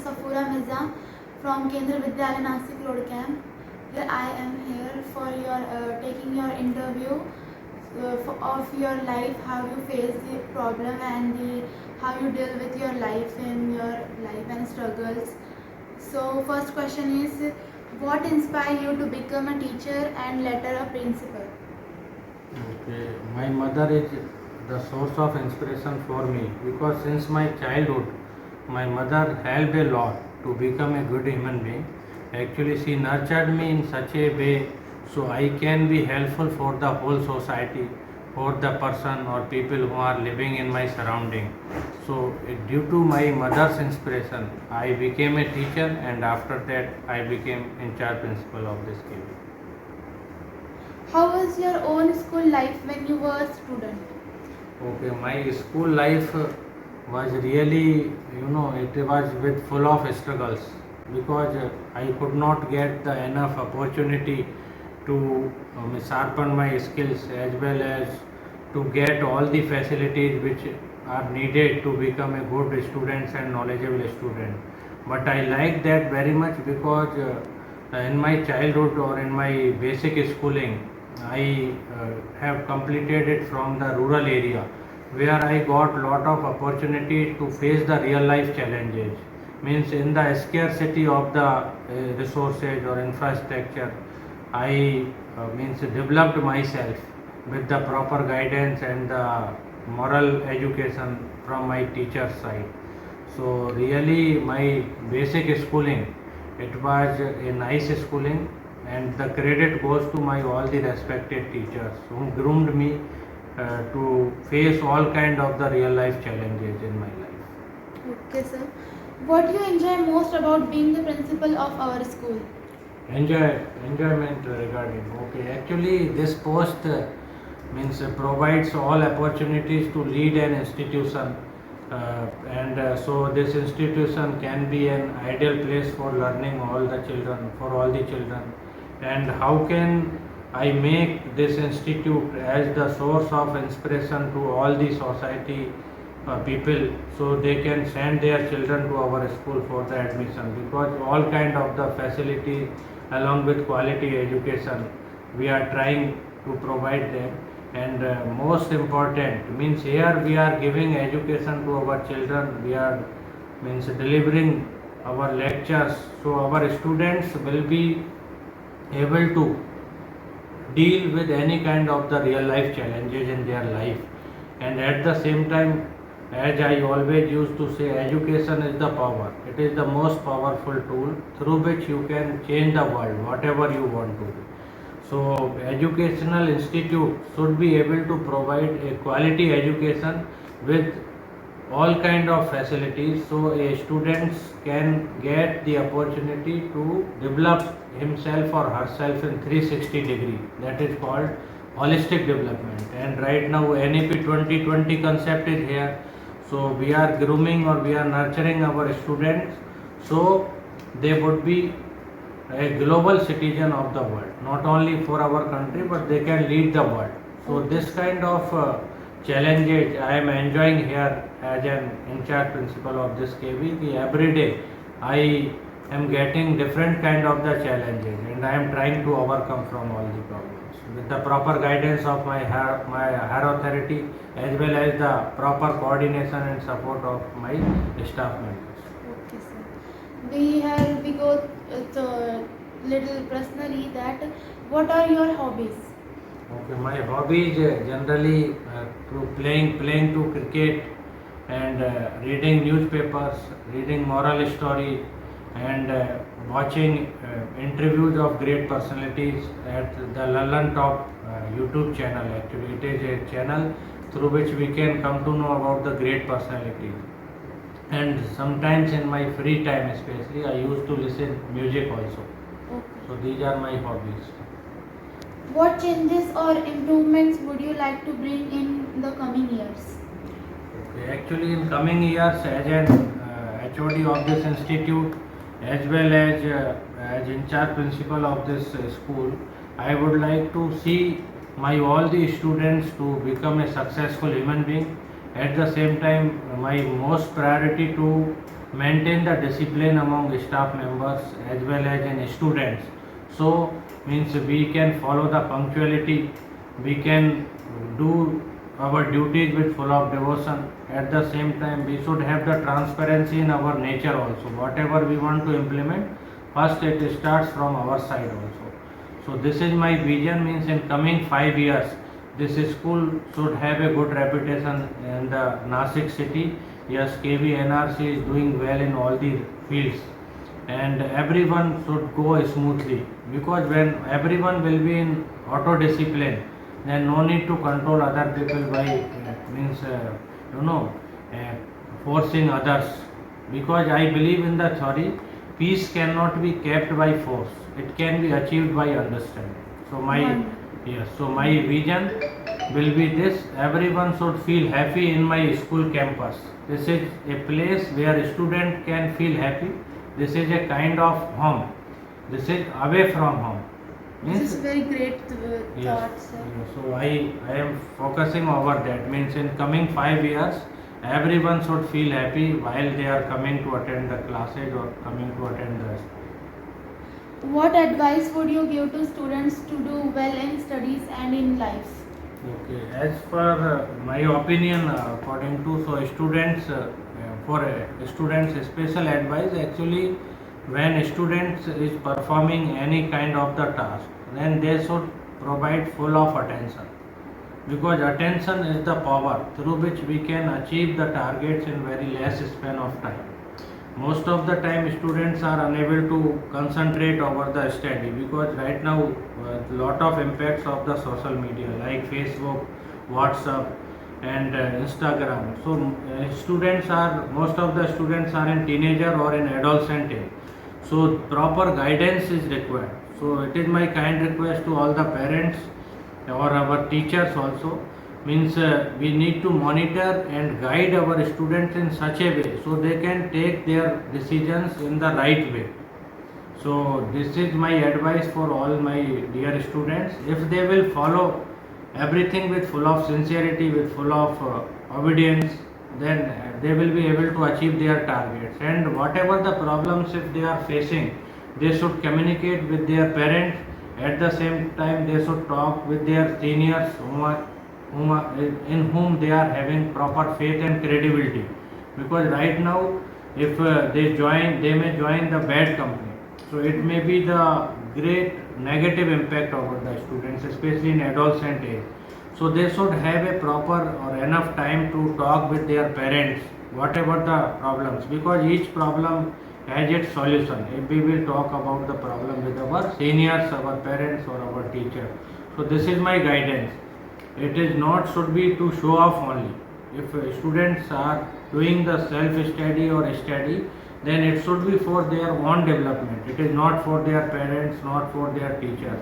Safura Mirza from Kendra Vidyalaya Nasik Road Camp. Here I am here for your taking your interview of your life, how you face the problem and how you deal with your life in your life and struggles. So first question is, what inspired you to become a teacher and later a principal? Okay, my mother is the source of inspiration for me because since my childhood, my mother helped a lot to become a good human being. Actually, she nurtured me in such a way so I can be helpful for the whole society, for the person or people who are living in my surrounding. So, due to my mother's inspiration, I became a teacher, and after that, I became in charge principal of this KB. How was your own school life when you were a student? Okay, my school life was really, it was with full of struggles because I could not get the enough opportunity to sharpen my skills as well as to get all the facilities which are needed to become a good student and knowledgeable student. But I like that very much because in my childhood or in my basic schooling, I have completed it from the rural area where I got lot of opportunity to face the real life challenges. Means in the scarcity of the resources or infrastructure, I means developed myself with the proper guidance and the moral education from my teacher's side. So really my basic schooling, it was a nice schooling, and the credit goes to my all the respected teachers who groomed me to face all kind of the real life challenges in my life. Okay, sir. What do you enjoy most about being the principal of our school? Enjoyment regarding, okay, actually this post means provides all opportunities to lead an institution, and so this institution can be an ideal place for learning all the children, for all the children. And how can I make this institute as the source of inspiration to all the society people, so they can send their children to our school for the admission, because all kind of the facilities along with quality education we are trying to provide them. And most important means here we are giving education to our children, we are means delivering our lectures, so our students will be able to deal with any kind of the real life challenges in their life. And at the same time, as I always used to say, education is the power. It is the most powerful tool through which you can change the world, whatever you want to do. So educational institute should be able to provide a quality education with all kind of facilities, so a students can get the opportunity to develop himself or herself in 360 degree. That is called holistic development. And right now NEP 2020 concept is here, so we are grooming or we are nurturing our students so they would be a global citizen of the world, not only for our country but they can lead the world. So this kind of challenges I am enjoying here as an in-charge principal of this KB. Every day I am getting different kind of the challenges and I am trying to overcome from all the problems with the proper guidance of my higher authority as well as the proper coordination and support of my staff members. Okay, sir. We go little personally that what are your hobbies? Okay, my hobbies generally to playing to cricket and reading newspapers, reading moral story, and watching interviews of great personalities at the Lallan Top YouTube channel. Actually, it is a channel through which we can come to know about the great personalities. And sometimes in my free time, especially, I used to listen music also. Okay. So these are my hobbies. What changes or improvements would you like to bring in the coming years? Okay, actually, in coming years, as an HOD of this institute, as well as in charge principal of this school, I would like to see my all the students to become a successful human being. At the same time, my most priority to maintain the discipline among staff members as well as in students. So means we can follow the punctuality, we can do our duties with full of devotion. At the same time, we should have the transparency in our nature also. Whatever we want to implement, first it starts from our side also. So this is my vision, means in coming 5 years, this school should have a good reputation in the Nasik city. Yes, KV NRC is doing well in all the fields, and everyone should go smoothly, because when everyone will be in auto discipline, then no need to control other people by means you know uh, forcing others, because I believe in the theory, peace cannot be kept by force, it can be achieved by understanding. So my Wonderful. yes, so my vision will be this: everyone should feel happy in my school campus. This is a place where a student can feel happy. This is a kind of home. This is away from home. This Means is very great yes. thought, sir. So I am focusing over that. Means in coming 5 years, everyone should feel happy while they are coming to attend the classes or coming to attend the. What advice would you give to students to do well in studies and in life? Okay, as per my opinion, according to so students, for students, special advice actually, when students is performing any kind of the task, then they should provide full of attention, because attention is the power through which we can achieve the targets in very less span of time. Most of the time students are unable to concentrate over the study, because right now lot of impacts of the social media like Facebook, WhatsApp and Instagram. So students are, most of the students are in teenager or in adolescent age, so proper guidance is required. So it is my kind request to all the parents or our teachers also, means we need to monitor and guide our students in such a way so they can take their decisions in the right way. So this is my advice for all my dear students. If they will follow everything with full of sincerity, with full of obedience, then they will be able to achieve their targets. And whatever the problems if they are facing, they should communicate with their parents. At the same time, they should talk with their seniors in whom they are having proper faith and credibility. Because right now, if they may join the bad company. So it may be the great negative impact over the students, especially in adolescent age. So they should have a proper or enough time to talk with their parents, whatever the problems, because each problem has its solution. If we will talk about the problem with our seniors, our parents or our teacher. So this is my guidance. It is not should be to show off only. If students are doing the self study or study, then it should be for their own development. It is not for their parents, not for their teachers.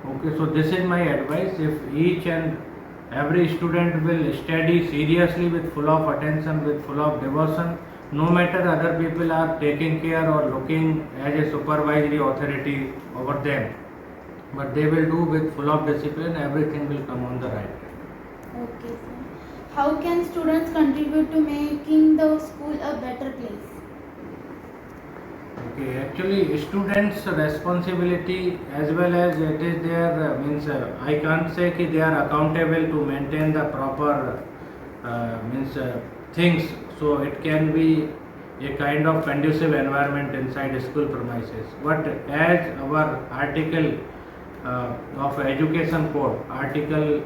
Okay, so this is my advice. If each and every student will study seriously with full of attention, with full of devotion, no matter other people are taking care or looking as a supervisory authority over them, but they will do with full of discipline, everything will come on the right track. Okay, sir. How can students contribute to making the school a better place? Okay, actually students responsibility as well as it is their means I can't say that they are accountable to maintain the proper means things. So it can be a kind of conducive environment inside school premises. But as our article of education code, article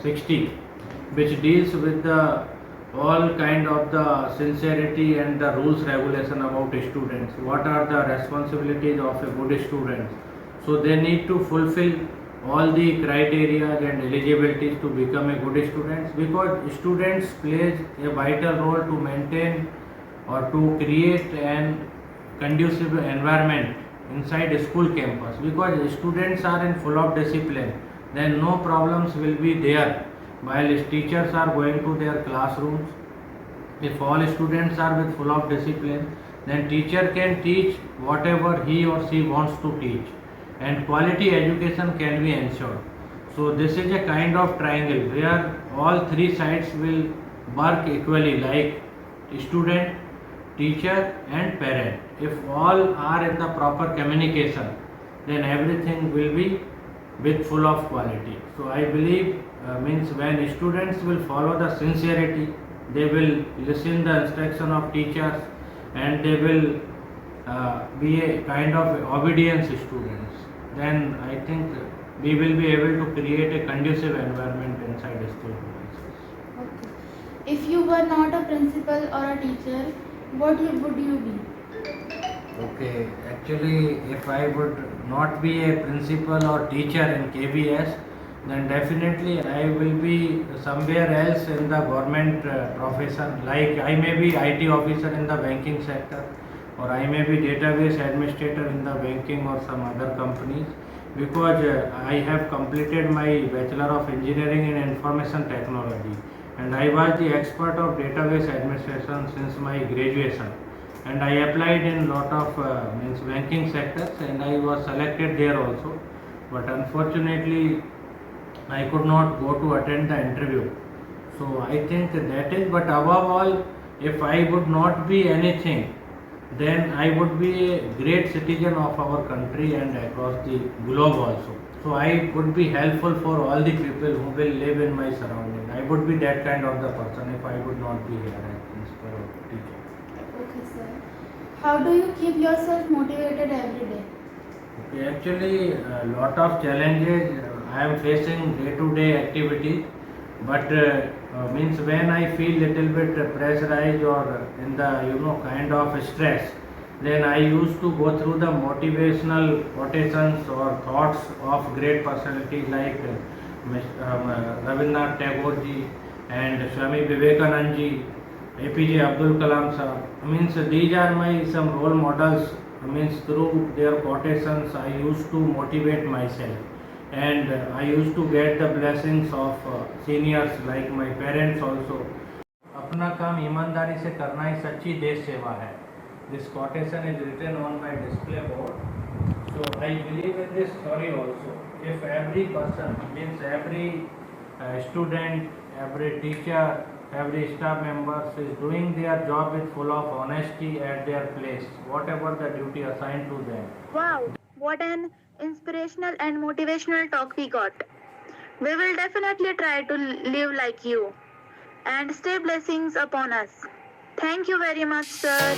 60, which deals with the all kind of the sincerity and the rules regulation about students, what are the responsibilities of a good student. So they need to fulfill all the criteria and eligibilities to become a good student, because students plays a vital role to maintain or to create an conducive environment inside a school campus. Because students are in full of discipline, then no problems will be there while teachers are going to their classrooms. If all students are with full of discipline, then teacher can teach whatever he or she wants to teach, and quality education can be ensured. So this is a kind of triangle where all three sides will work equally, like student, teacher and parent. If all are in the proper communication, then everything will be with full of quality. So I believe means when students will follow the sincerity, they will listen the instruction of teachers, and they will be a kind of obedience students. Then I think we will be able to create a conducive environment inside school premises. Okay. If you were not a principal or a teacher, would you be? Okay, actually, if I would not be a principal or teacher in KBS, then definitely I will be somewhere else in the government profession. Like I may be IT officer in the banking sector, or I may be database administrator in the banking or some other companies, because I have completed my Bachelor of Engineering in Information Technology, and I was the expert of database administration since my graduation, and I applied in lot of means banking sectors, and I was selected there also, but unfortunately I could not go to attend the interview. So I think that is, but above all, if I would not be anything, then I would be a great citizen of our country and across the globe also. So I would be helpful for all the people who will live in my surrounding. I would be that kind of the person if I would not be here as principal or teacher. Okay, sir. How do you keep yourself motivated every day? Okay, actually, a lot of challenges I am facing day-to-day activities, but means when I feel little bit pressurized or in the kind of stress, then I used to go through the motivational quotations or thoughts of great personalities like Rabindranath Tagore ji and Swami Vivekanand ji, APJ Abdul Kalam sir. Means these are my some role models. Means through their quotations I used to motivate myself, and I used to get the blessings of seniors like my parents also. अपना काम ईमानदारी से करना ही सच्ची देश सेवा है. This quotation is written on my display board. So I believe in this story also. If every person, means every student, every teacher, every staff members is doing their job with full of honesty at their place, whatever the duty assigned to them. Wow, what an inspirational and motivational talk we got. We will definitely try to live like you and stay blessings upon us. Thank you very much, sir.